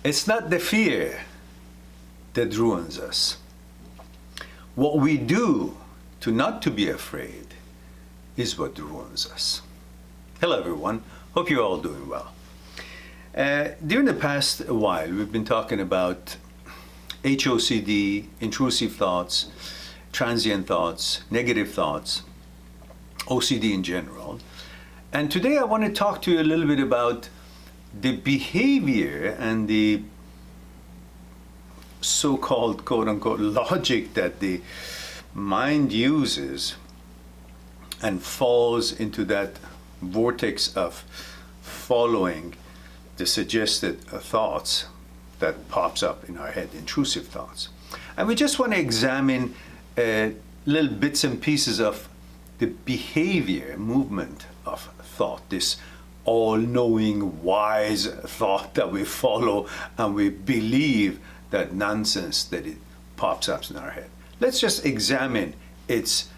It's not the fear that ruins us. What we do not to be afraid is what ruins us. Hello everyone, hope you're all doing well. During the past while, we've been talking about HOCD, intrusive thoughts, transient thoughts, negative thoughts, OCD in general. And today I want to talk to you a little bit about the behavior and the so-called quote-unquote logic that the mind uses and falls into that vortex of following the suggested thoughts that pops up in our head, intrusive thoughts. And we just want to examine little bits and pieces of the behavior, movement of thought, this all-knowing, wise thought that we follow and we believe that nonsense that it pops up in our head. Let's just examine its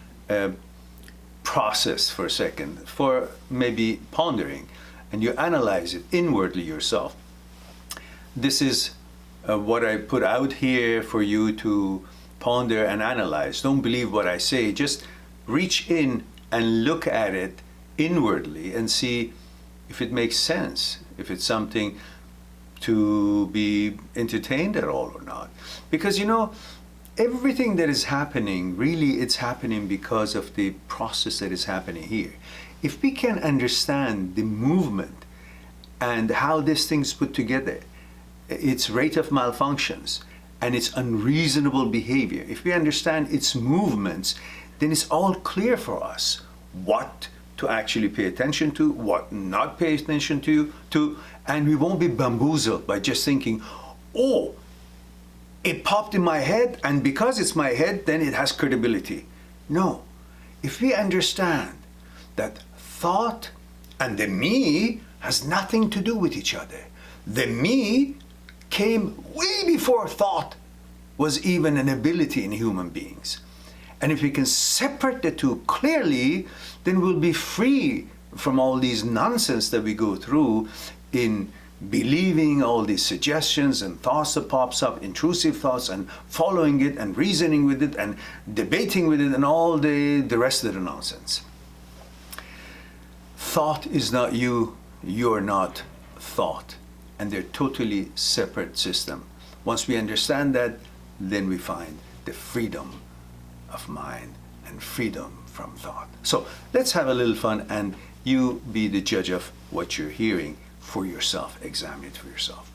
process for a second, for maybe pondering, and you analyze it inwardly yourself. This is what I put out here for you to ponder and analyze. Don't believe what I say, just reach in and look at it inwardly and see if it makes sense, if it's something to be entertained at all or not. Because you know, everything that is happening, really it's happening because of the process that is happening here. If we can understand the movement and how this thing's put together, its rate of malfunctions and its unreasonable behavior, if we understand its movements, then it's all clear for us what to actually pay attention to, what not pay attention to, and we won't be bamboozled by just thinking, oh, it popped in my head, and because it's my head, then it has credibility. No. If we understand that thought and the me has nothing to do with each other. The me came way before thought was even an ability in human beings. And if we can separate the two clearly, then we'll be free from all these nonsense that we go through in believing all these suggestions and thoughts that pops up, intrusive thoughts, and following it and reasoning with it and debating with it and all the rest of the nonsense. Thought is not you, you're not thought. And they're totally separate system. Once we understand that, then we find the freedom of mind and freedom from thought. So let's have a little fun and you be the judge of what you're hearing for yourself. Examine it for yourself.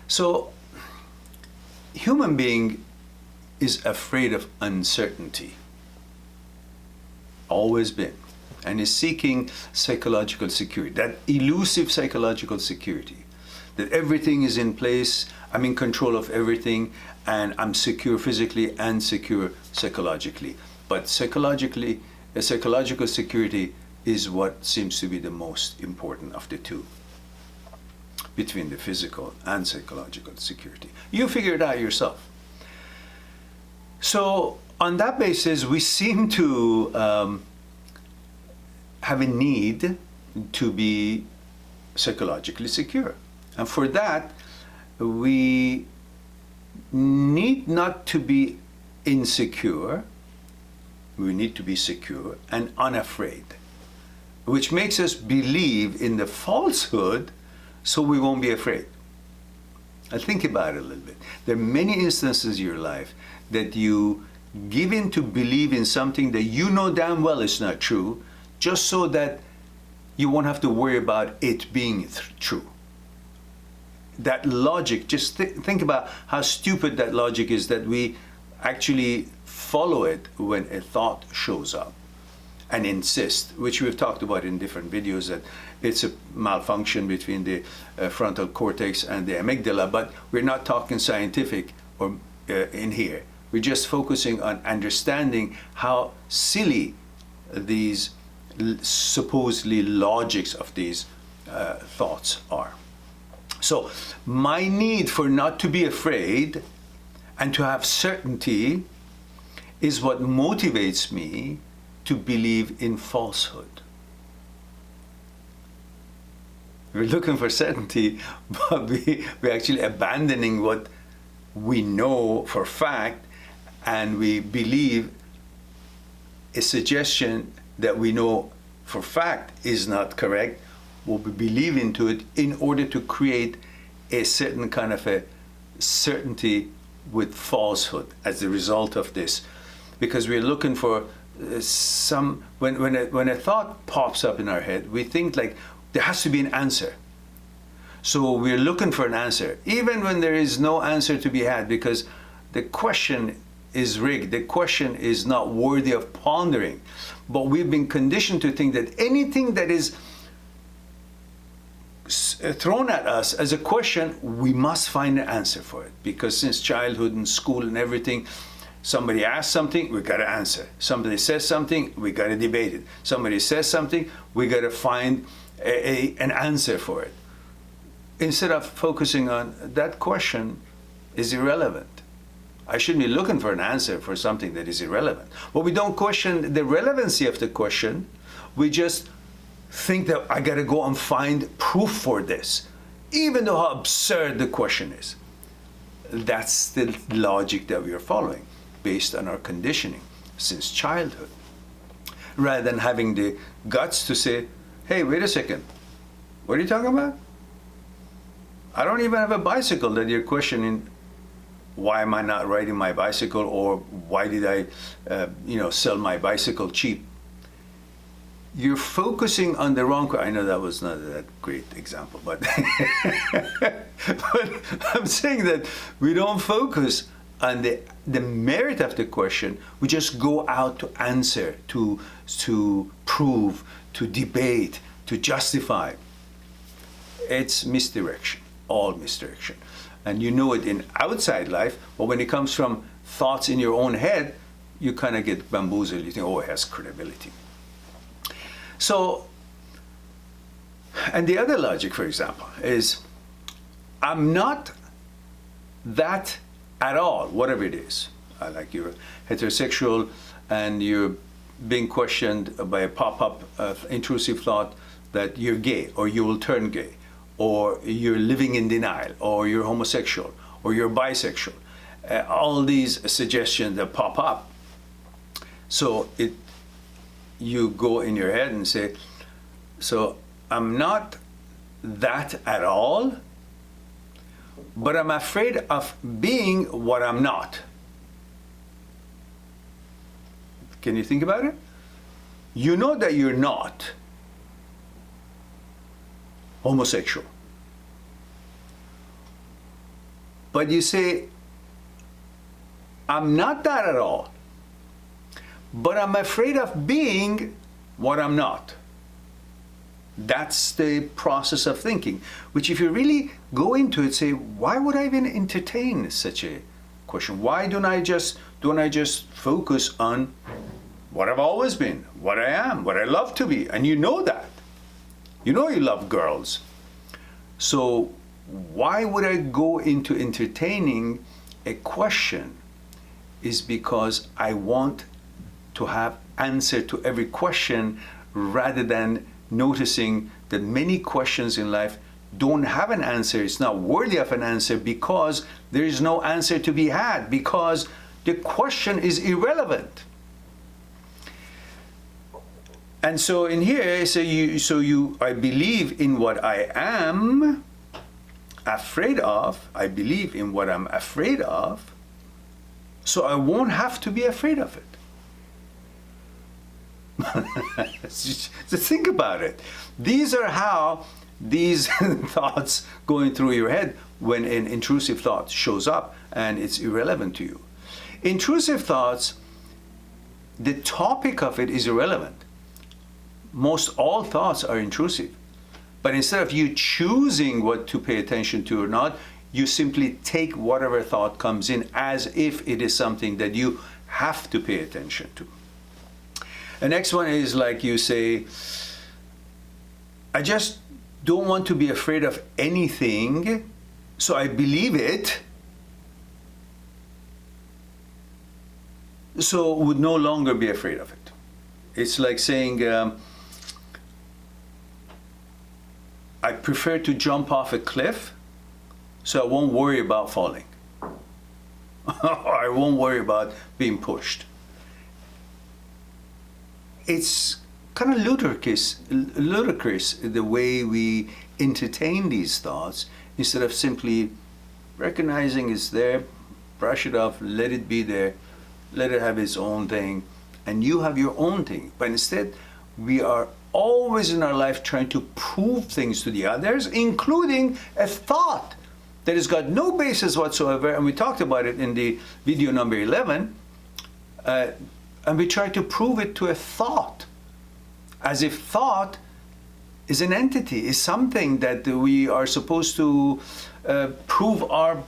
So, human being is afraid of uncertainty. Always been. And is seeking psychological security, that elusive psychological security, that everything is in place, I'm in control of everything, and I'm secure physically and secure psychologically. But psychologically, psychological security is what seems to be the most important of the two, between the physical and psychological security. You figure it out yourself. So on that basis, we seem to have a need to be psychologically secure. And for that, we need not to be insecure, we need to be secure and unafraid, which makes us believe in the falsehood so we won't be afraid. Now think about it a little bit. There are many instances in your life that you give in to believe in something that you know damn well is not true, just so that you won't have to worry about it being true. That logic, just think about how stupid that logic is that we actually follow it when a thought shows up and insist, which we've talked about in different videos, that it's a malfunction between the frontal cortex and the amygdala, but we're not talking scientific or in here. We're just focusing on understanding how silly these supposedly logics of these thoughts are. So my need for not to be afraid and to have certainty is what motivates me to believe in falsehood. We're looking for certainty, but we're actually abandoning what we know for fact, and we believe a suggestion that we know for fact is not correct, or we believe into it in order to create a certain kind of a certainty with falsehood as a result of this. Because we're looking for some, when a thought pops up in our head, we think like there has to be an answer. So we're looking for an answer, even when there is no answer to be had, because the question is rigged. The question is not worthy of pondering. But we've been conditioned to think that anything that is thrown at us as a question, we must find an answer for it. Because since childhood and school and everything, somebody asks something, we got to answer. Somebody says something, we got to debate it. Somebody says something, we got to find an answer for it. Instead of focusing on that question is irrelevant. I shouldn't be looking for an answer for something that is irrelevant. But we don't question the relevancy of the question. We just think that I got to go and find proof for this, even though how absurd the question is. That's the logic that we are following based on our conditioning since childhood. Rather than having the guts to say, hey, wait a second, what are you talking about? I don't even have a bicycle that you're questioning. Why am I not riding my bicycle, or why did I sell my bicycle cheap? You're focusing on the wrong. I know that was not that great example, but but I'm saying that we don't focus on the merit of the question. We just go out to answer, to prove, to debate, to justify. It's misdirection, all misdirection. And you know it in outside life, but when it comes from thoughts in your own head, you kind of get bamboozled. You think, oh, it has credibility. So, and the other logic, for example, is I'm not that at all, whatever it is. Like you're heterosexual and you're being questioned by a pop-up intrusive thought that you're gay or you will turn gay, or you're living in denial, or you're homosexual, or you're bisexual. All these suggestions that pop up. So you go in your head and say, so I'm not that at all, but I'm afraid of being what I'm not. Can you think about it? You know that you're not homosexual. But you say, I'm not that at all, but I'm afraid of being what I'm not. That's the process of thinking, which if you really go into it, say, why would I even entertain such a question? Why don't I just focus on what I've always been, what I am, what I love to be? And you know that. You know you love girls. So why would I go into entertaining a question? Is because I want to have answer to every question, rather than noticing that many questions in life don't have an answer. It's not worthy of an answer because there is no answer to be had, because the question is irrelevant. And so in here, I believe in what I am afraid of. I believe in what I'm afraid of, so I won't have to be afraid of it. Just think about it. These are how these thoughts going through your head when an intrusive thought shows up and it's irrelevant to you. Intrusive thoughts, the topic of it is irrelevant. Most all thoughts are intrusive. But instead of you choosing what to pay attention to or not, you simply take whatever thought comes in as if it is something that you have to pay attention to. The next one is like you say, I just don't want to be afraid of anything, so I believe it, so would no longer be afraid of it. It's like saying, I prefer to jump off a cliff so I won't worry about falling. Or I won't worry about being pushed. It's kind of ludicrous the way we entertain these thoughts instead of simply recognizing it's there, brush it off, let it be there, let it have its own thing, and you have your own thing. But instead, we are always in our life trying to prove things to the others, including a thought that has got no basis whatsoever, and we talked about it in the video number 11, and we try to prove it to a thought, as if thought is an entity, is something that we are supposed to prove our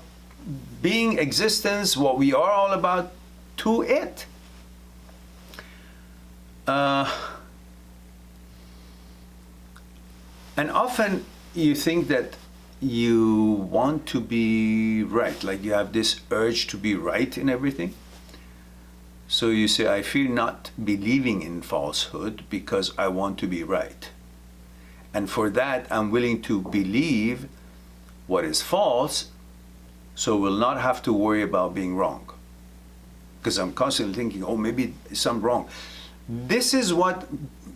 being, existence, what we are all about, to it. And often you think that you want to be right, like you have this urge to be right in everything. So you say, I fear not believing in falsehood because I want to be right. And for that, I'm willing to believe what is false, so will not have to worry about being wrong. Because I'm constantly thinking, oh, maybe some wrong. This is what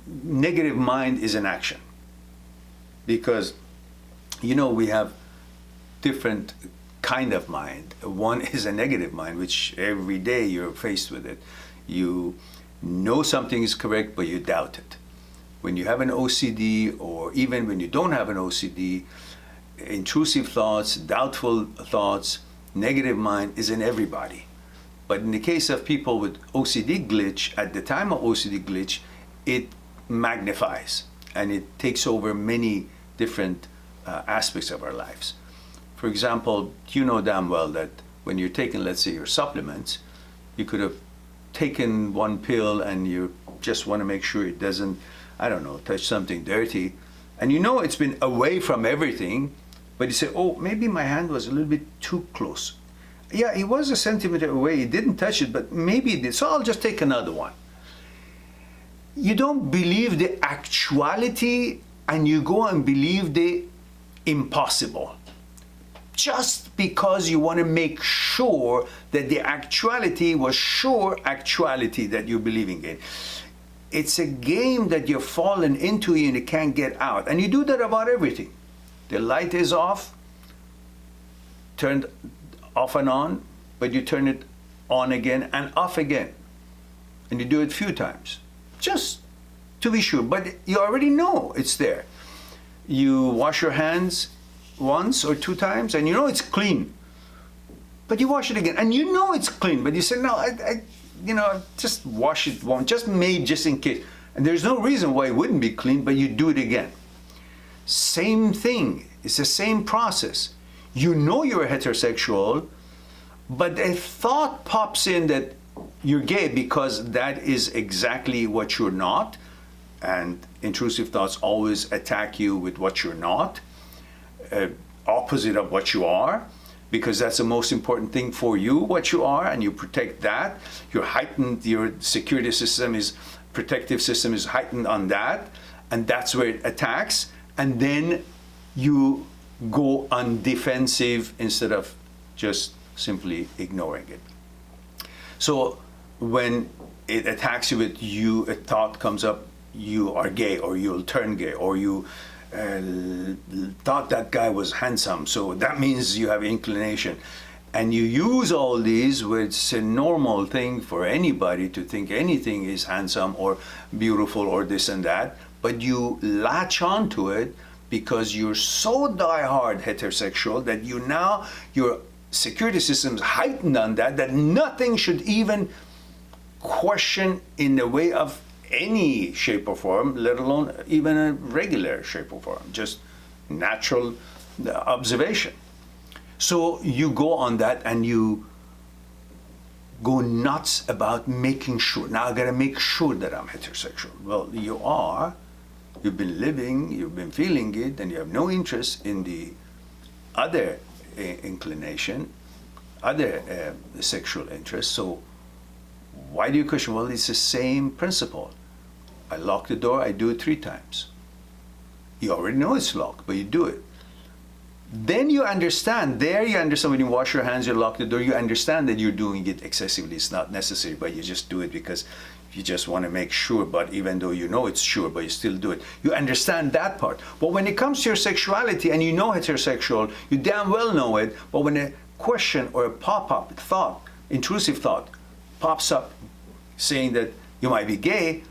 negative mind is in action. Because, you know, we have different kind of mind. One is a negative mind, which every day you're faced with it. You know something is correct, but you doubt it. When you have an OCD, or even when you don't have an OCD, intrusive thoughts, doubtful thoughts, negative mind is in everybody. But in the case of people with OCD glitch, at the time of OCD glitch, it magnifies and it takes over many different aspects of our lives. For example, you know damn well that when you're taking, let's say, your supplements, you could have taken one pill and you just want to make sure it doesn't, I don't know, touch something dirty. And you know it's been away from everything, but you say, oh, maybe my hand was a little bit too close. Yeah, it was a centimeter away, it didn't touch it, but maybe it did, so I'll just take another one. You don't believe the actuality and you go and believe the impossible. Just because you want to make sure that the actuality was sure actuality that you're believing in. It's a game that you've fallen into and you can't get out. And you do that about everything. The light is off, turned off and on, but you turn it on again and off again. And you do it a few times, just to be sure. But you already know it's there. You wash your hands once or two times and you know it's clean. But you wash it again and you know it's clean, but you say, no, I just wash it once, just in case. And there's no reason why it wouldn't be clean, but you do it again. Same thing, it's the same process. You know you're heterosexual, but a thought pops in that you're gay because that is exactly what you're not. And intrusive thoughts always attack you with what you're not, opposite of what you are, because that's the most important thing for you, what you are, and you protect that. You're heightened, your security system is, protective system is heightened on that, and that's where it attacks. And then you go on defensive instead of just simply ignoring it. So when it attacks you with a thought comes up, you are gay, or you'll turn gay, or you thought that guy was handsome, so that means you have inclination. And you use all these, which is a normal thing for anybody to think anything is handsome or beautiful or this and that, but you latch onto it because you're so die-hard heterosexual that your security system is heightened on that nothing should even question in the way of any shape or form, let alone even a regular shape or form, just natural observation. So you go on that and you go nuts about making sure. Now I gotta make sure that I'm heterosexual. Well, you are. You've been living, you've been feeling it, and you have no interest in the other inclination, other sexual interest. So why do you question? Well, it's the same principle. I lock the door, I do it 3 times. You already know it's locked, but you do it. Then you understand, when you wash your hands, you lock the door, you understand that you're doing it excessively. It's not necessary, but you just do it because you just want to make sure, but even though you know it's sure, but you still do it. You understand that part. But when it comes to your sexuality and you know heterosexual, you damn well know it, but when a question or a pop-up thought, intrusive thought, pops up saying that you might be gay,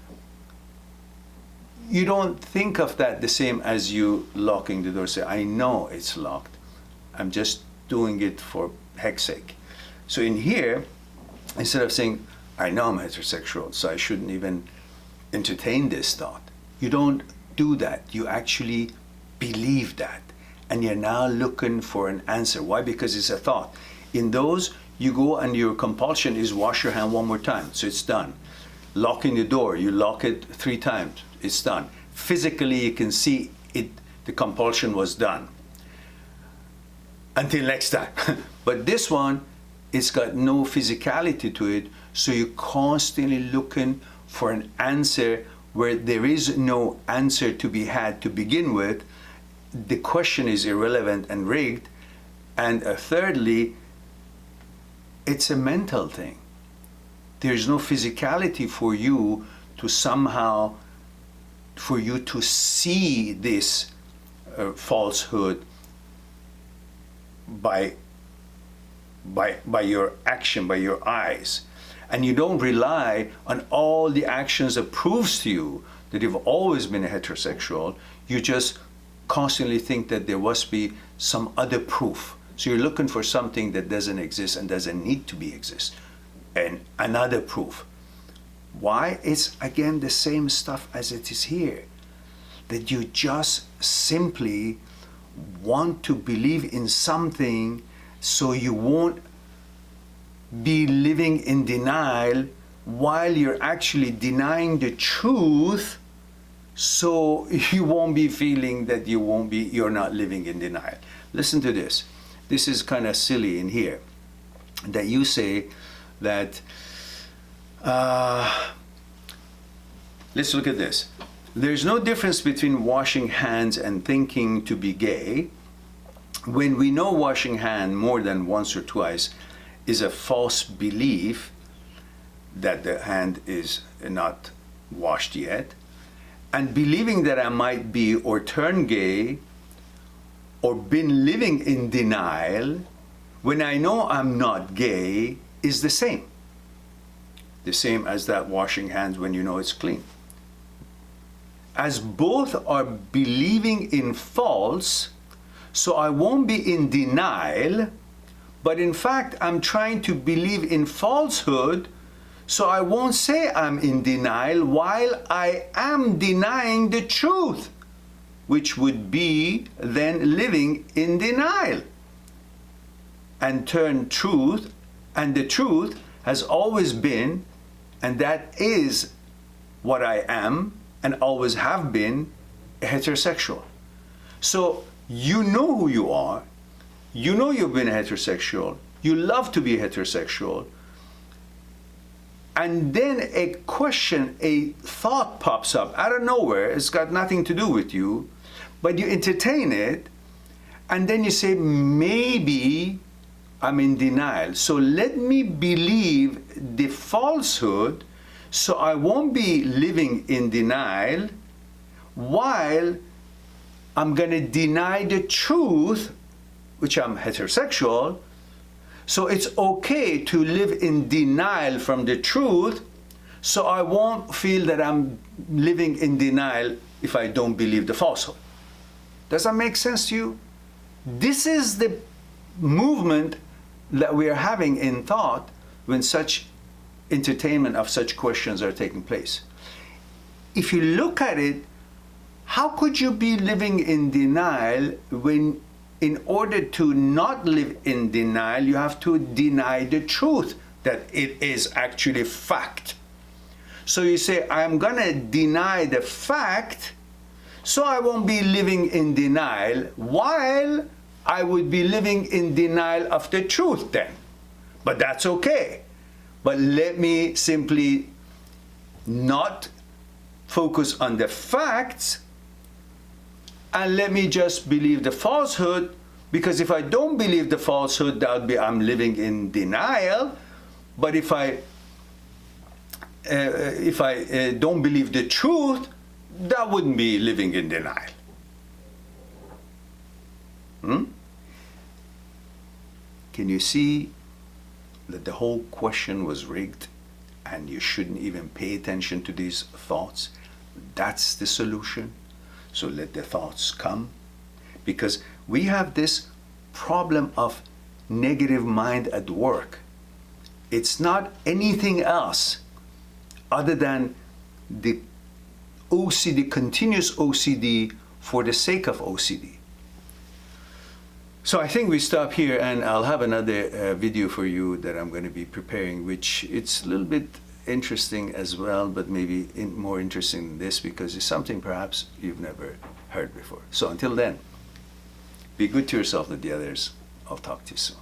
you don't think of that the same as you locking the door. Say, I know it's locked. I'm just doing it for heck's sake. So in here, instead of saying, I know I'm heterosexual, so I shouldn't even entertain this thought, you don't do that. You actually believe that. And you're now looking for an answer. Why? Because it's a thought. In those, you go and your compulsion is wash your hand one more time. So it's done. Locking the door, you lock it 3 times. It's done. Physically, you can see it. The compulsion was done. Until next time. But this one, it's got no physicality to it, so you're constantly looking for an answer where there is no answer to be had to begin with. The question is irrelevant and rigged. And thirdly, it's a mental thing. There's no physicality for you to somehow, for you to see this falsehood by your action, by your eyes. And you don't rely on all the actions that proves to you that you've always been a heterosexual. You just constantly think that there must be some other proof. So you're looking for something that doesn't exist and doesn't need to be exist. And another proof. Why? It's again the same stuff as it is here. That you just simply want to believe in something so you won't be living in denial while you're actually denying the truth, so you won't be feeling that you're not living in denial. Listen to this. This is kind of silly in here. That you say that, let's look at this. There's no difference between washing hands and thinking to be gay. When we know washing hand more than once or twice is a false belief that the hand is not washed yet, and believing that I might be or turn gay or been living in denial when I know I'm not gay is the same. The same as that washing hands when you know it's clean. As both are believing in false, so I won't be in denial, but in fact I'm trying to believe in falsehood, so I won't say I'm in denial while I am denying the truth, which would be then living in denial. And turn truth, and the truth has always been, and that is what I am and always have been, heterosexual. So you know who you are, you know you've been heterosexual, you love to be heterosexual, and then a question, a thought pops up out of nowhere, it's got nothing to do with you, but you entertain it, and then you say, maybe I'm in denial. So let me believe the falsehood so I won't be living in denial while I'm going to deny the truth, which I'm heterosexual. So it's okay to live in denial from the truth, so I won't feel that I'm living in denial if I don't believe the falsehood. Does that make sense to you? This is the movement that we are having in thought when such entertainment of such questions are taking place. If you look at it, how could you be living in denial when in order to not live in denial, you have to deny the truth that it is actually fact. So you say, I'm gonna deny the fact so I won't be living in denial while I would be living in denial of the truth then. But that's okay. But let me simply not focus on the facts and let me just believe the falsehood, because if I don't believe the falsehood, that would be I'm living in denial. But if I don't believe the truth, that wouldn't be living in denial. Can you see that the whole question was rigged and you shouldn't even pay attention to these thoughts? That's the solution. So let the thoughts come, because we have this problem of negative mind at work. It's not anything else other than the OCD, continuous OCD for the sake of OCD. So I think we stop here, and I'll have another video for you that I'm going to be preparing, which it's a little bit interesting as well, but maybe more interesting than this, because it's something perhaps you've never heard before. So until then, be good to yourself and the others. I'll talk to you soon.